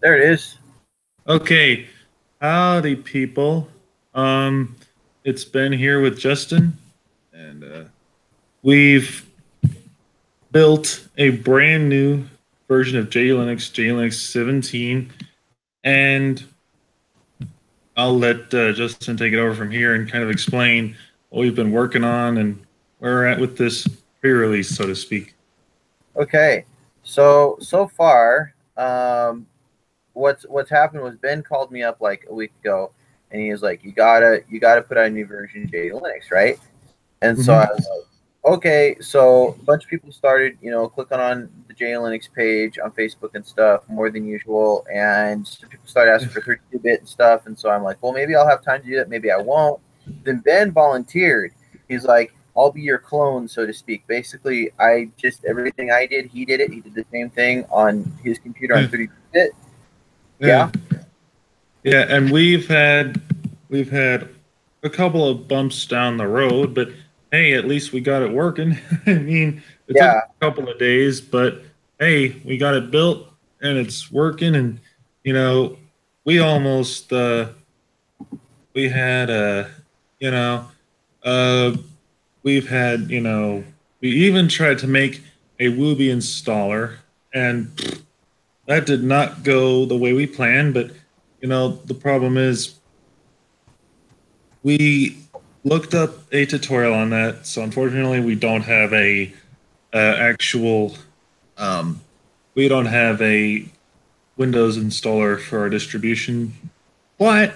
There it is. Okay, howdy, people. Um, it's Ben here with Justin, and we've built a brand new version of JULinux, JULinux 17, and I'll let Justin take it over from here and kind of explain what we've been working on and where we're at with this pre-release, so to speak. Okay. So far, what's happened was Ben called me up like a week ago, and he was like, "You gotta put out a new version of J Linux, right?" And so I Mm-hmm. was like, "Okay." So a bunch of people started, clicking on the J Linux page on Facebook and stuff more than usual, and some people started asking for 32-bit and stuff. And so I'm like, "Well, maybe I'll have time to do that. Maybe I won't." Then Ben volunteered. He's like, I'll be your clone, so to speak. Basically, I just everything I did, he did it. He did the same thing on his computer on Yeah, 32-bit. yeah, Yeah, yeah, and we've had a couple of bumps down the road, but hey, at least we got it working. I mean, it took a yeah, couple of days, but hey, we got it built and it's working. And you know, we almost we had you know uh we've had we even tried to make a Wooby installer, and that did not go the way we planned. But the problem is we looked up a tutorial on that, so unfortunately, we don't have a actual. Um, we don't have a Windows installer for our distribution, but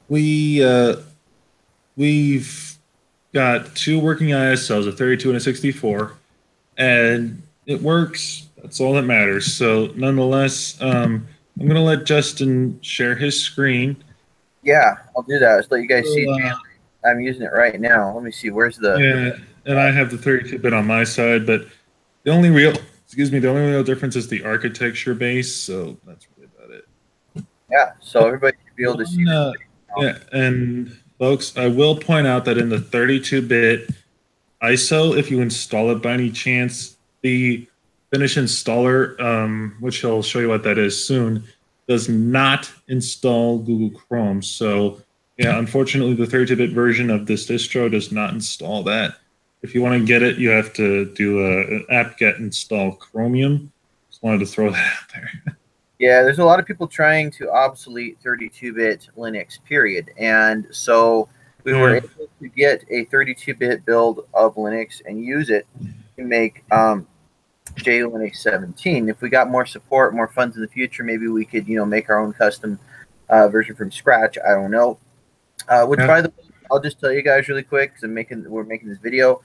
we we've got two working ISOs, a 32 and a 64, and it works. That's all that matters. So, nonetheless, I'm gonna let Justin share his screen. yeah. I'll do that. Let's let you guys see. So, I'm using it right now. Let me see. Where's the yeah, and I have the 32-bit on my side, but the only real, excuse me, the only real difference is the architecture base. So that's really about it. yeah? So everybody should be able to see One, this now. yeah, and folks, I will point out that in the 32-bit ISO, if you install it by any chance, the Finish installer, which I'll show you what that is soon, does not install Google Chrome. So, yeah, unfortunately, the 32-bit version of this distro does not install that. If you want to get it, you have to do an apt-get install Chromium. Just wanted to throw that out there. Yeah, there's a lot of people trying to obsolete 32-bit Linux, period. And so we were Yeah. able to get a 32-bit build of Linux and use it to make JUnix 17. If we got more support, more funds in the future, maybe we could, make our own custom version from scratch. I don't know. Which, Yeah. by the way, I'll just tell you guys really quick because we're making this video.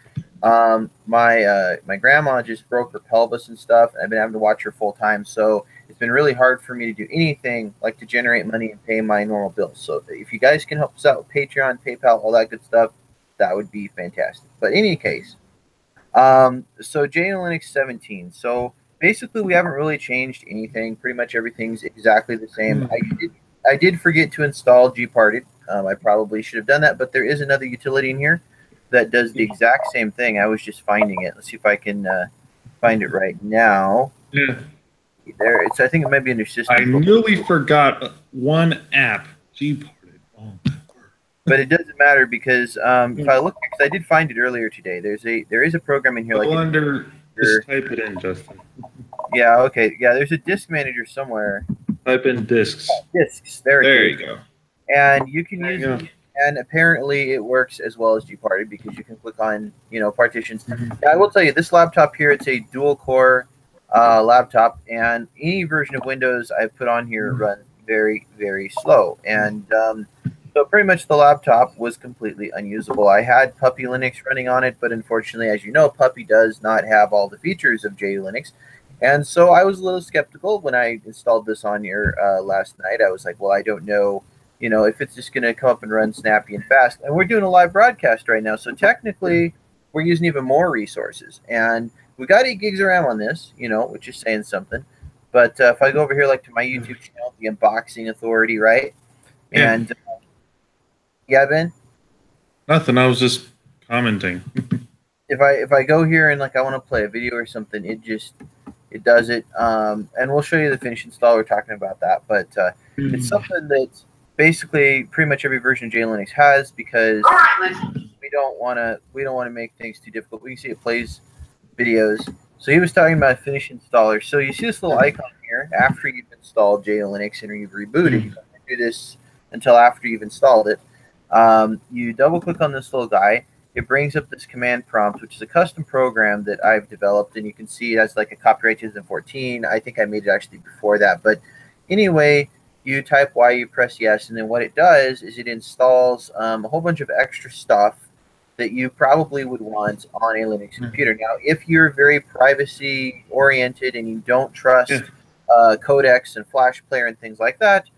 My grandma just broke her pelvis and stuff, and I've been having to watch her full time. So it's been really hard for me to do anything like to generate money and pay my normal bills. So if you guys can help us out with Patreon, PayPal, all that good stuff, that would be fantastic. But in any case, so JUnix 17. So basically, we haven't really changed anything. Pretty much everything's exactly the same. I did forget to install gparted. I probably should have done that, but there is another utility in here that does the exact same thing. I was just finding it. Let's see if I can find it right now. Yeah. There, it's. I think it might be under I system profile, nearly forgot one app. Gparted. Oh my but it doesn't matter because if I word. look, because I did find it earlier today. There is a program in here like Go a under, just type it in, Justin. yeah, okay, yeah. There's a disk manager somewhere. Type in discs. Disks. There it There is. you go. And you can There use you the, and apparently it works as well as gparted because you can click on partitions. go. Now, I will tell you this laptop here, it's a dual core laptop, and any version of Windows I've put on here runs very, very slow. And so pretty much the laptop was completely unusable. I had Puppy Linux running on it, but unfortunately, as you know, Puppy does not have all the features of JULinux. And so I was a little skeptical when I installed this on here last night. I was like, well, I don't know, if it's just going to come up and run snappy and fast. And we're doing a live broadcast right now. So technically, we're using even more resources. And we got 8 gigs of RAM on this, which is saying something. But if I go over here, like to my YouTube channel, the Unboxing Authority, right? Yeah, And yeah, Ben, nothing. I was just commenting. if I go here and like I want to play a video or something, It does it, and we'll show you the finish install. We're talking about that, but it's something that basically pretty much every version of JULinux has, because we don't want to make things too difficult. We can see it plays videos. So he was talking about finish installer. So you see this little icon here after you've installed JULinux and you've rebooted. You don't do this until after you've installed it. You double click on this little guy. It brings up this command prompt, which is a custom program that I've developed, and you can see it has like a copyright 2014. I think I made it actually before that, but anyway, you type Y, you press yes, and then what it does is it installs a whole bunch of extra stuff that you probably would want on a Linux computer. Now, if you're very privacy oriented and you don't trust codecs and Flash player and things like that,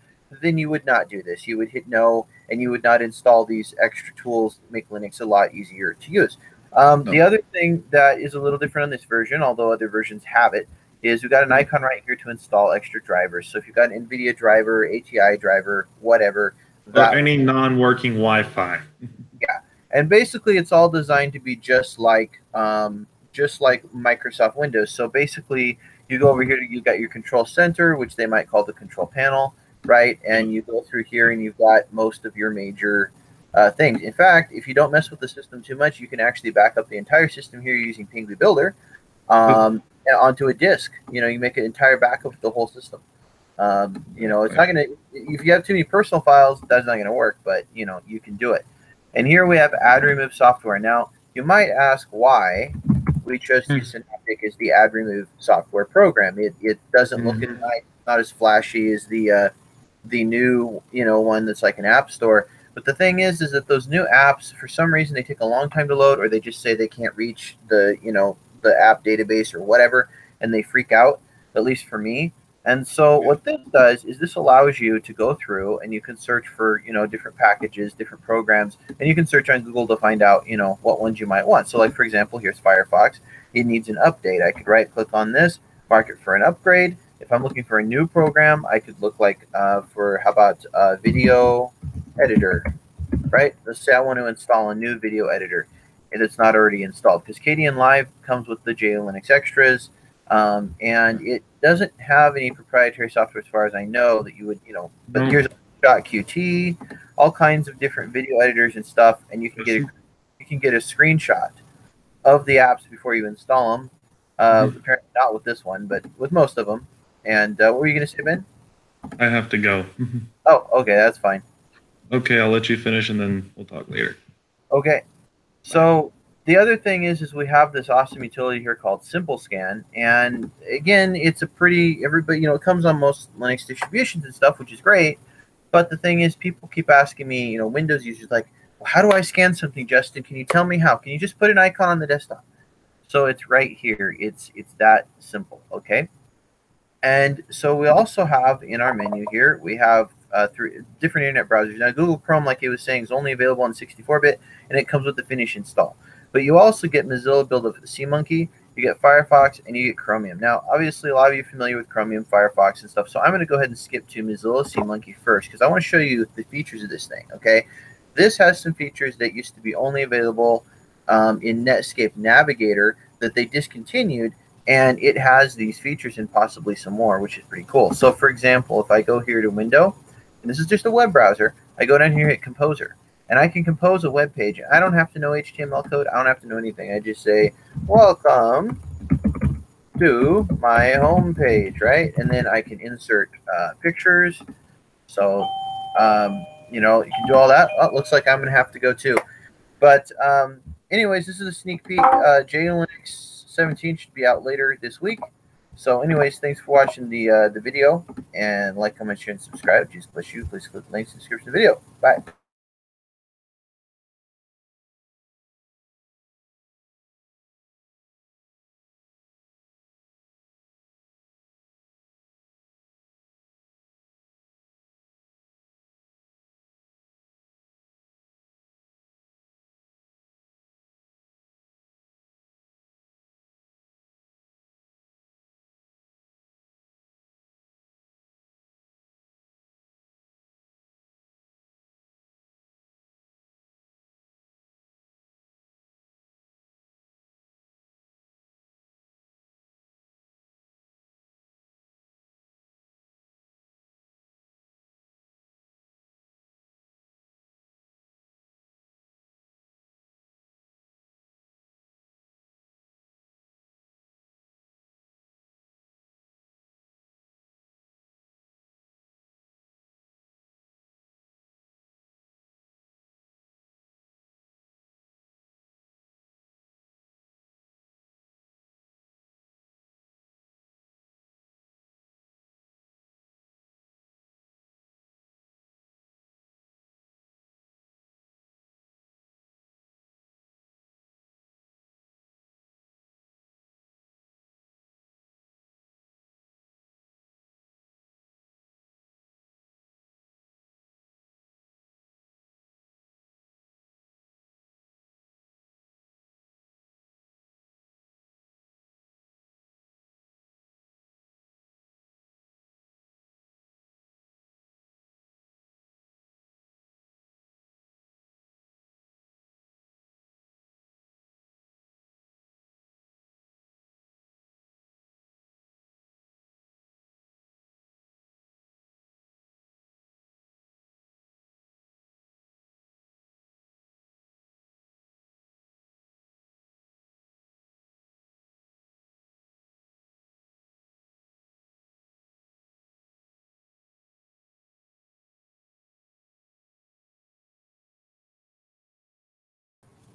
then you would not do this. You would hit no, and you would not install these extra tools that make Linux a lot easier to use. The other thing that is a little different on this version, although other versions have it, is we've got an icon right here to install extra drivers. So if you've got an NVIDIA driver, ATI driver, whatever, or any non-working Wi-Fi. Yeah, and basically it's all designed to be just like Microsoft Windows. So basically, you go over here, you got your control center, which they might call the control panel, right? And you go through here, and you've got most of your major things. In fact, if you don't mess with the system too much, you can actually back up the entire system here using Pingui Builder onto a disk. You know, you make an entire backup of the whole system. You know, it's not going to, if you have too many personal files, that's not going to work, but, you know, you can do it. And here we have add remove software. Now, you might ask why we chose to use Synaptic as the add remove software program. It doesn't look as nice, not as flashy as the new, you know, one that's like an app store. But the thing is that those new apps, for some reason, they take a long time to load, or they just say they can't reach the, you know, the app database or whatever, and they freak out, at least for me. And so what this does is this allows you to go through and you can search for, you know, different packages, different programs, and you can search on Google to find out, you know, what ones you might want. So like, for example, here's Firefox. It needs an update. I could right click on this, mark it for an upgrade. If I'm looking for a new program, I could look like for, how about video editor, right? Let's say I want to install a new video editor and it's not already installed, because KDN Live comes with the JULinux extras. And it doesn't have any proprietary software as far as I know that you would, you know, but here's .qt, all kinds of different video editors and stuff, and you can get a screenshot of the apps before you install them. Apparently not with this one, but with most of them. And what were you going to say, Ben? I have to go. Oh, okay, that's fine. Okay, I'll let you finish and then we'll talk later. Okay. So the other thing is we have this awesome utility here called Simple Scan, and again, it's a pretty, everybody, you know, it comes on most Linux distributions and stuff, which is great. But the thing is, people keep asking me, you know, Windows users, like, well, how do I scan something, Justin? Can you tell me how? Can you just put an icon on the desktop? So it's right here. It's that simple, okay? And so we also have in our menu here, we have 3 different internet browsers. Now, Google Chrome, like he was saying, is only available on 64-bit, and it comes with the finish install. But you also get Mozilla build of SeaMonkey, you get Firefox, and you get Chromium. Now, obviously, a lot of you are familiar with Chromium, Firefox, and stuff, so I'm going to go ahead and skip to Mozilla SeaMonkey first, because I want to show you the features of this thing, okay? This has some features that used to be only available in Netscape Navigator that they discontinued, and it has these features and possibly some more, which is pretty cool. So, for example, if I go here to Window, and this is just a web browser, I go down here, hit Composer, and I can compose a web page. I don't have to know HTML code. I don't have to know anything. I just say, welcome to my home page, right? And then I can insert pictures. So, you know, you can do all that. Oh, it looks like I'm going to have to go too. But anyways, this is a sneak peek. JULinux 17 should be out later this week. So anyways, thanks for watching the video. And like, comment, share, and subscribe. Jesus bless you. Please click the links in the description of the video. Bye.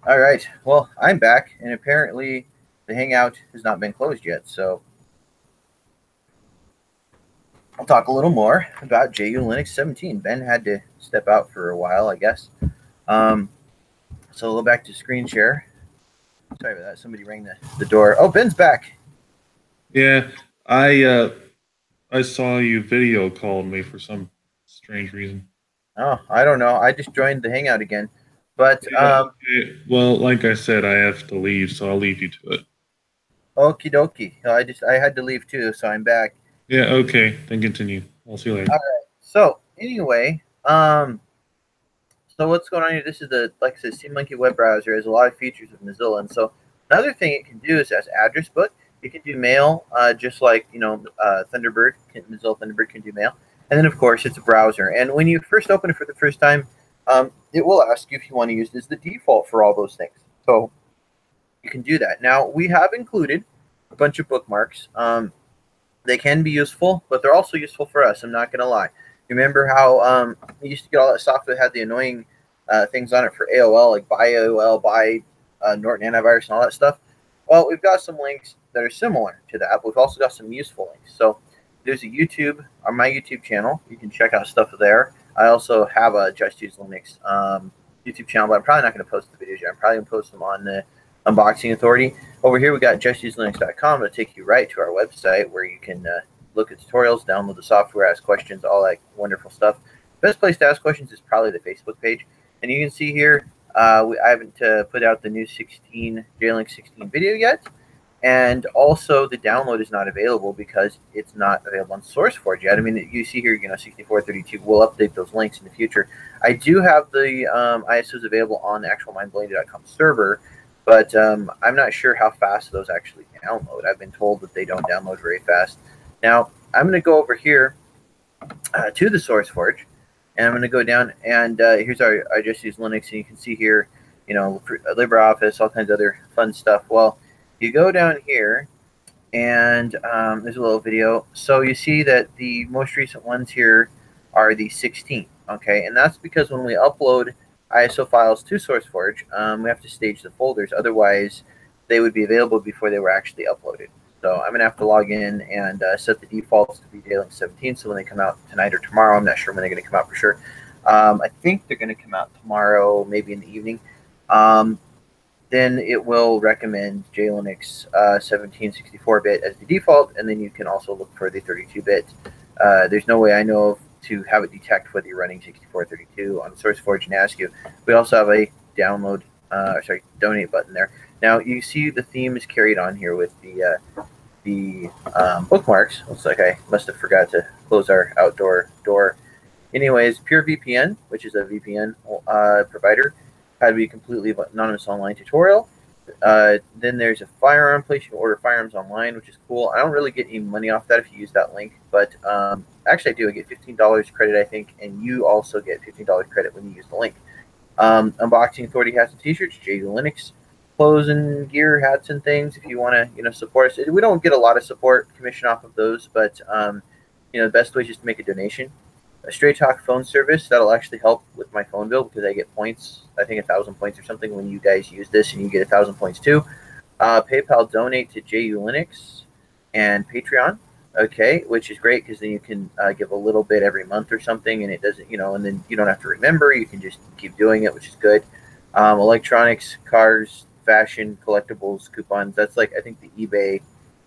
All right. Well, I'm back, and apparently the Hangout has not been closed yet. So I'll talk a little more about JULinux 17. Ben had to step out for a while, I guess. So we'll go back to screen share. Sorry about that. Somebody rang the door. Oh, Ben's back. Yeah, I saw you video called me for some strange reason. Oh, I don't know. I just joined the Hangout again. But Yeah. Okay. Well, like I said, I have to leave, so I'll leave you to it. okie dokie. I had to leave too, so I'm back. Yeah. Okay. Then continue. I'll see you later. All right. So anyway, so what's going on here? This is the, like I said, SteamMonkey web browser. It has a lot of features of Mozilla, and so another thing it can do is as address book. It can do mail, just like Thunderbird. Mozilla Thunderbird can do mail, and then of course it's a browser. And when you first open it for the first time, it will ask you if you want to use it as the default for all those things. So you can do that. Now we have included a bunch of bookmarks. They can be useful, but they're also useful for us. I'm not going to lie. Remember how we used to get all that software that had the annoying things on it for AOL, like buy AOL, buy Norton antivirus, and all that stuff? Well, we've got some links that are similar to that, but we've also got some useful links. So there's a YouTube on my YouTube channel. You can check out stuff there. I also have a Just Use Linux YouTube channel, but I'm probably not going to post the videos yet. I'm probably going to post them on the Unboxing Authority. Over here, we got JustUseLinux.com. It'll take you right to our website where you can look at tutorials, download the software, ask questions, all that wonderful stuff. Best place to ask questions is probably the Facebook page. And you can see here, I haven't put out the new JULinux 16 video yet. And also, the download is not available because it's not available on SourceForge yet. I mean, you see here, 6432. We'll update those links in the future. I do have the ISOs available on the actual mindblending.com server, but I'm not sure how fast those actually download. I've been told that they don't download very fast. Now, I'm going to go over here to the SourceForge, and I'm going to go down, and here's I just use Linux, and you can see here, LibreOffice, all kinds of other fun stuff. Well, you go down here, and there's a little video. So you see that the most recent ones here are the 16, okay? And that's because when we upload ISO files to SourceForge, we have to stage the folders. Otherwise, they would be available before they were actually uploaded. So I'm going to have to log in and set the defaults to be JULinux 17. So when they come out tonight or tomorrow, I'm not sure when they're going to come out for sure. I think they're going to come out tomorrow, maybe in the evening. Then it will recommend JULinux 17 64-bit as the default, and then you can also look for the 32-bit. There's no way I know of to have it detect whether you're running 6432 on SourceForge and ask you. We also have a donate button there. Now you see the theme is carried on here with the bookmarks. Looks like I must have forgot to close our outdoor door. Anyways, Pure VPN, which is a VPN provider, how to be completely anonymous online tutorial. Then there's a firearm place. You can order firearms online, which is cool. I don't really get any money off that if you use that link, but actually I do. I get $15 credit, I think, and you also get $15 credit when you use the link. Unboxing Authority hats and t-shirts, JULinux clothes and gear, hats and things. If you want to, support us, we don't get a lot of support commission off of those, but the best way is just to make a donation. A Straight Talk phone service that'll actually help with my phone bill because I get points. I think 1,000 points or something when you guys use this, and you get 1,000 points too. PayPal donate to JULinux and Patreon. Okay, which is great because then you can give a little bit every month or something, and it doesn't, and then you don't have to remember. You can just keep doing it, which is good. Electronics, cars, fashion, collectibles, coupons. That's like, I think, the eBay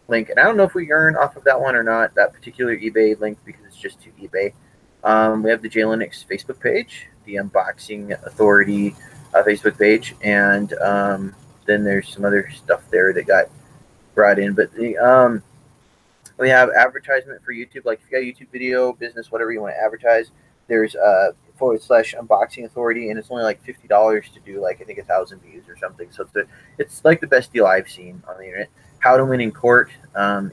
link. And I don't know if we earn off of that one or not, that particular eBay link, because it's just to eBay. We have the JULinux Facebook page, the Unboxing Authority Facebook page, and then there's some other stuff there that got brought in. But the we have advertisement for YouTube. Like if you got a YouTube video, business, whatever you want to advertise, there's / Unboxing Authority, and it's only like $50 to do, like, I think 1,000 views or something. So it's like the best deal I've seen on the internet. How to Win in Court.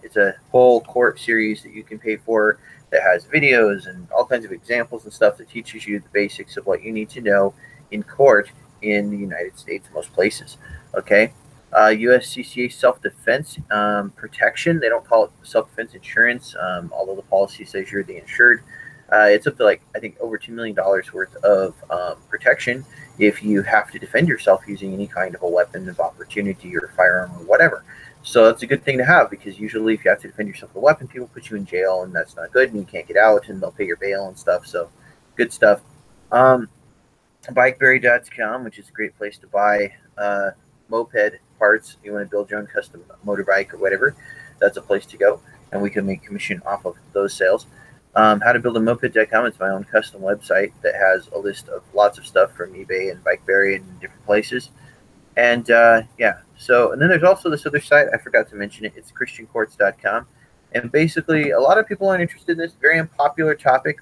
It's a whole court series that you can pay for that has videos and all kinds of examples and stuff that teaches you the basics of what you need to know in court in the United States, most places. Okay. USCCA self-defense protection. They don't call it self-defense insurance, although the policy says you're the insured. It's up to like I think over $2 million worth of protection if you have to defend yourself using any kind of a weapon of opportunity or firearm or whatever. So that's a good thing to have, because usually if you have to defend yourself with a weapon, people put you in jail, and that's not good, and you can't get out, and they'll pay your bail and stuff. So good stuff. Bikeberry.com, which is a great place to buy moped parts. If you want to build your own custom motorbike or whatever, that's a place to go, and we can make commission off of those sales. How to build a moped.com, it's my own custom website that has a list of lots of stuff from eBay and Bikeberry and different places. And yeah, so, and then there's also this other site, I forgot to mention it, it's christiancourts.com. And basically, a lot of people aren't interested in this very unpopular topic,